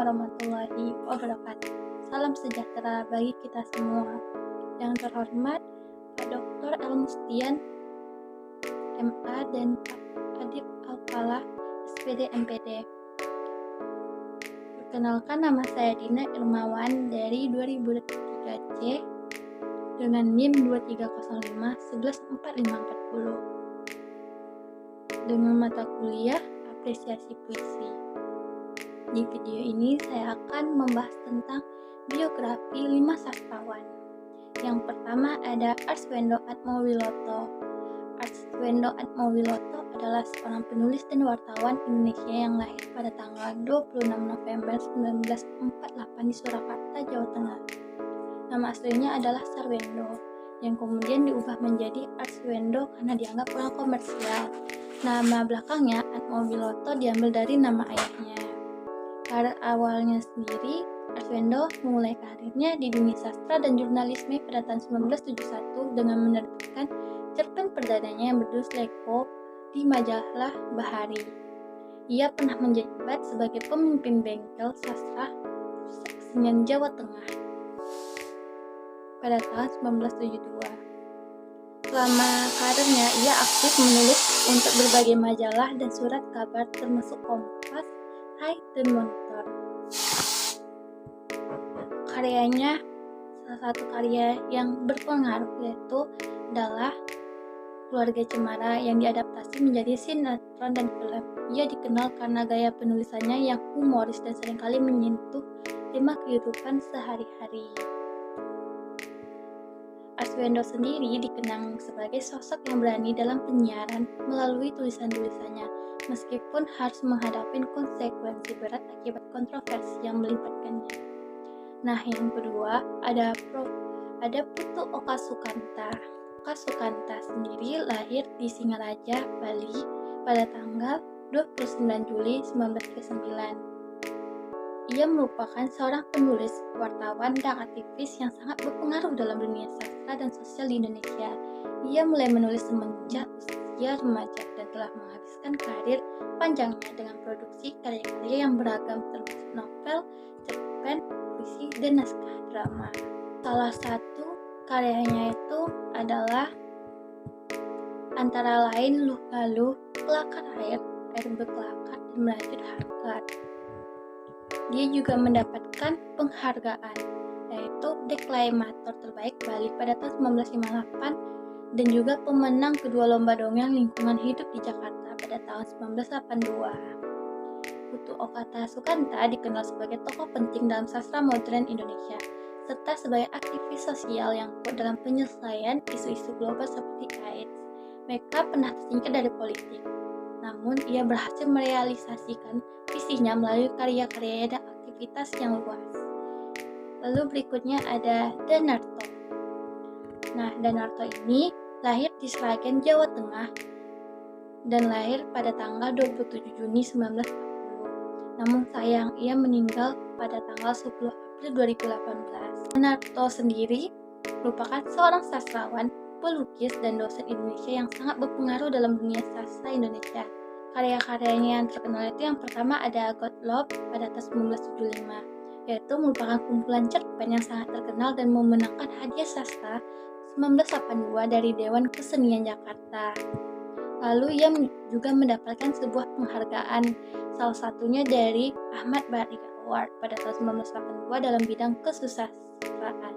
warahmatullahi wabarakatuh. Salam sejahtera bagi kita semua. Yang terhormat Pak Dr. Al-Mustian, MA, dan Pak Adib Al-Falah, SPD MPD. Perkenalkan, nama saya Dina Ilmawan dari 2003C dengan NIM 2305 114540 dengan mata kuliah apresiasi puisi. Di video ini saya akan membahas tentang biografi 5 sastrawan. Yang pertama ada Arswendo Atmowiloto. Arswendo Atmowiloto adalah seorang penulis dan wartawan Indonesia yang lahir pada tanggal 26 November 1948 di Surakarta, Jawa Tengah. Nama aslinya adalah Sarwendo, yang kemudian diubah menjadi Arswendo karena dianggap kurang komersial. Nama belakangnya Atmowiloto diambil dari nama ayahnya. Karir awalnya sendiri, Arswendo memulai karirnya di dunia sastra dan jurnalisme pada tahun 1971 dengan menerbitkan cerpen perdananya yang berjudul Leko di majalah Bahari. Ia pernah menjabat sebagai pemimpin bengkel sastra Kesenian Jawa Tengah pada tahun 1972. Selama karirnya, ia aktif menulis untuk berbagai majalah dan surat kabar termasuk Kompas, Hai, dan Monitor. Karyanya, salah satu karya yang berpengaruh yaitu adalah Keluarga Cemara yang diadaptasi menjadi sinetron dan film. Ia dikenal karena gaya penulisannya yang humoris dan seringkali menyentuh tema kehidupan sehari-hari. Arswendo sendiri dikenang sebagai sosok yang berani dalam penyiaran melalui tulisan-tulisannya, meskipun harus menghadapi konsekuensi berat akibat kontroversi yang melibatkannya. Nah, yang kedua ada Putu Oka Sukanta. Oka Sukanta sendiri lahir di Singaraja, Bali pada tanggal 29 Juli 1939. Ia merupakan seorang penulis, wartawan, dan aktivis yang sangat berpengaruh dalam dunia sastra dan sosial di Indonesia. Ia mulai menulis semenjak usia remaja dan telah menghabiskan karir panjangnya dengan produksi karya-karya yang beragam termasuk novel, cerpen, puisi, dan naskah drama. Salah satu karyanya itu adalah antara lain Luh Galuh, Kelakar Air Berkelakar, dan Merajut Harkat. Dia juga mendapatkan penghargaan yaitu Deklamator Terbaik Bali pada tahun 1958 dan juga pemenang kedua lomba dongeng lingkungan hidup di Jakarta pada tahun 1982. Putu Oka Sukanta dikenal sebagai tokoh penting dalam sastra modern Indonesia serta sebagai aktivis sosial yang kuat dalam penyelesaian isu-isu global seperti AIDS. Mereka pernah tersingkir dari politik, namun ia berhasil merealisasikan visinya melalui karya-karyanya dan aktivitas yang luas. Lalu berikutnya ada Danarto. Nah, Danarto ini lahir di Sragen, Jawa Tengah dan lahir pada tanggal 27 Juni 1940. Namun sayang, ia meninggal pada tanggal 10 April 2018. Danarto sendiri merupakan seorang sastrawan, pelukis, dan dosen Indonesia yang sangat berpengaruh dalam dunia sastra Indonesia. Karya-karyanya yang terkenal itu yang pertama ada Gottlob pada tahun 1975, yaitu merupakan kumpulan cerpen yang sangat terkenal dan memenangkan hadiah sastra 1982 dari Dewan Kesenian Jakarta. Lalu ia juga mendapatkan sebuah penghargaan, salah satunya dari Ahmad Bari Award pada tahun 1982 dalam bidang kesusastraan.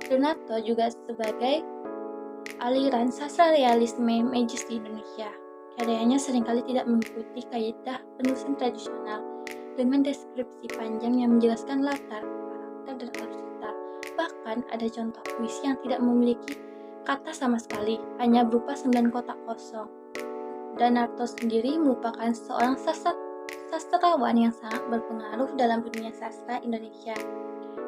Danarto juga sebagai aliran sastra realisme magis di Indonesia. Karyanya seringkali tidak mengikuti kaidah penulisan tradisional dengan deskripsi panjang yang menjelaskan latar, karakter, dan alur cerita. Bahkan ada contoh puisi yang tidak memiliki kata sama sekali, hanya berupa 9 kotak kosong. Danarto sendiri merupakan seorang sastrawan yang sangat berpengaruh dalam dunia sastra Indonesia.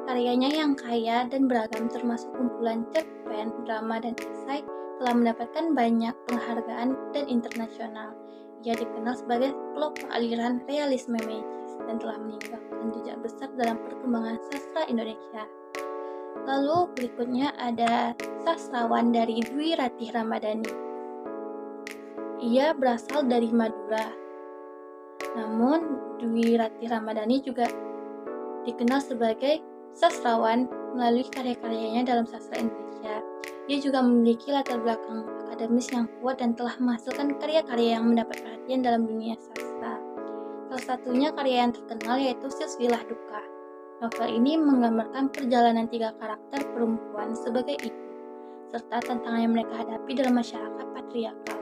Karyanya yang kaya dan beragam termasuk kumpulan cerpen, drama, dan esai telah mendapatkan banyak penghargaan dan internasional. Ia dikenal sebagai pelopor aliran realisme magis dan telah meninggalkan jejak besar dalam perkembangan sastra Indonesia. Lalu berikutnya ada sastrawan dari Dwi Ratih Ramadhani. Ia berasal dari Madura. Namun Dwi Ratih Ramadhani juga dikenal sebagai sastrawan melalui karya-karyanya dalam sastra Indonesia. Dia juga memiliki latar belakang akademis yang kuat dan telah menghasilkan karya-karya yang mendapat perhatian dalam dunia sastra. Salah satunya karya yang terkenal yaitu Silsilah Duka. Novel ini menggambarkan perjalanan 3 karakter perempuan sebagai ibu, serta tantangan yang mereka hadapi dalam masyarakat patriarkal.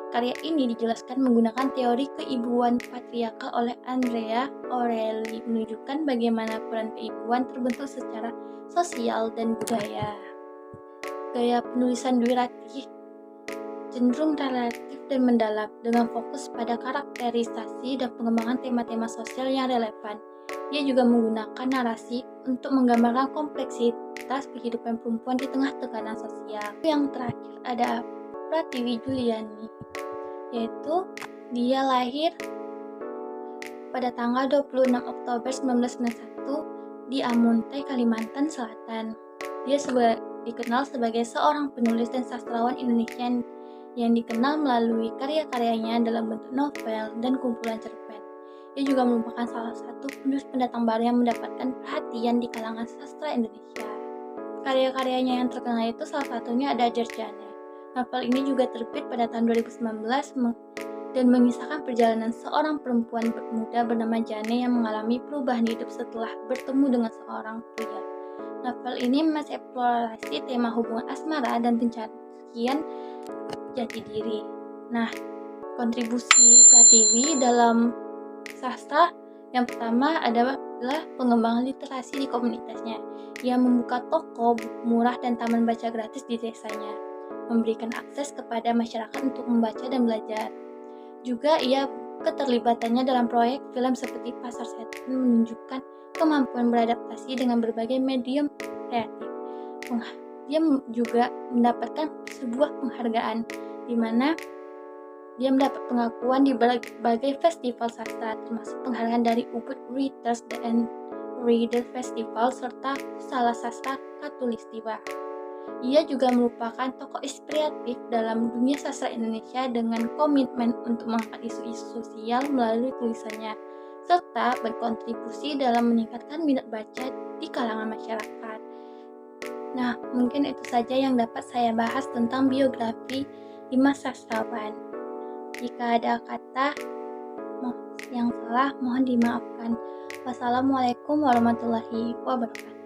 Karya ini dijelaskan menggunakan teori keibuan patriarkal oleh Andrea Aureli, menunjukkan bagaimana peran keibuan terbentuk secara sosial dan budaya. Gaya penulisan Dwi Ratih cenderung relatif dan mendalam, dengan fokus pada karakterisasi dan pengembangan tema-tema sosial yang relevan. Dia juga menggunakan narasi untuk menggambarkan kompleksitas kehidupan perempuan di tengah tekanan sosial. Yang terakhir ada Pratiwi Juliani, yaitu dia lahir pada tanggal 26 Oktober 1991 di Amuntai, Kalimantan Selatan. Dia dikenal sebagai seorang penulis dan sastrawan Indonesia yang dikenal melalui karya-karyanya dalam bentuk novel dan kumpulan cerpen. Dia juga merupakan salah satu penulis pendatang baru yang mendapatkan perhatian di kalangan sastra Indonesia. Karya-karyanya yang terkenal itu salah satunya ada Jane. Novel ini juga terbit pada tahun 2019 dan mengisahkan perjalanan seorang perempuan muda bernama Jane yang mengalami perubahan hidup setelah bertemu dengan seorang pria. Novel ini mengeksplorasi tema hubungan asmara dan pencarian jati diri. Nah, kontribusi Pratiwi dalam sastra yang pertama adalah pengembangan literasi di komunitasnya. Ia membuka toko, buku murah, dan taman baca gratis di desanya, memberikan akses kepada masyarakat untuk membaca dan belajar. Juga ia keterlibatannya dalam proyek film seperti Pasar Setan menunjukkan kemampuan beradaptasi dengan berbagai medium kreatif. Dia juga mendapatkan sebuah penghargaan di mana dia mendapat pengakuan di berbagai festival sastra, termasuk penghargaan dari Ubud Writers and Reader Festival serta Salah Sastra Katulistiwa. Ia juga merupakan tokoh inspiratif dalam dunia sastra Indonesia dengan komitmen untuk mengangkat isu-isu sosial melalui tulisannya, serta berkontribusi dalam meningkatkan minat baca di kalangan masyarakat. Nah, mungkin itu saja yang dapat saya bahas tentang biografi 5 sastrawan. Jika ada kata yang salah, mohon dimaafkan. Wassalamualaikum warahmatullahi wabarakatuh.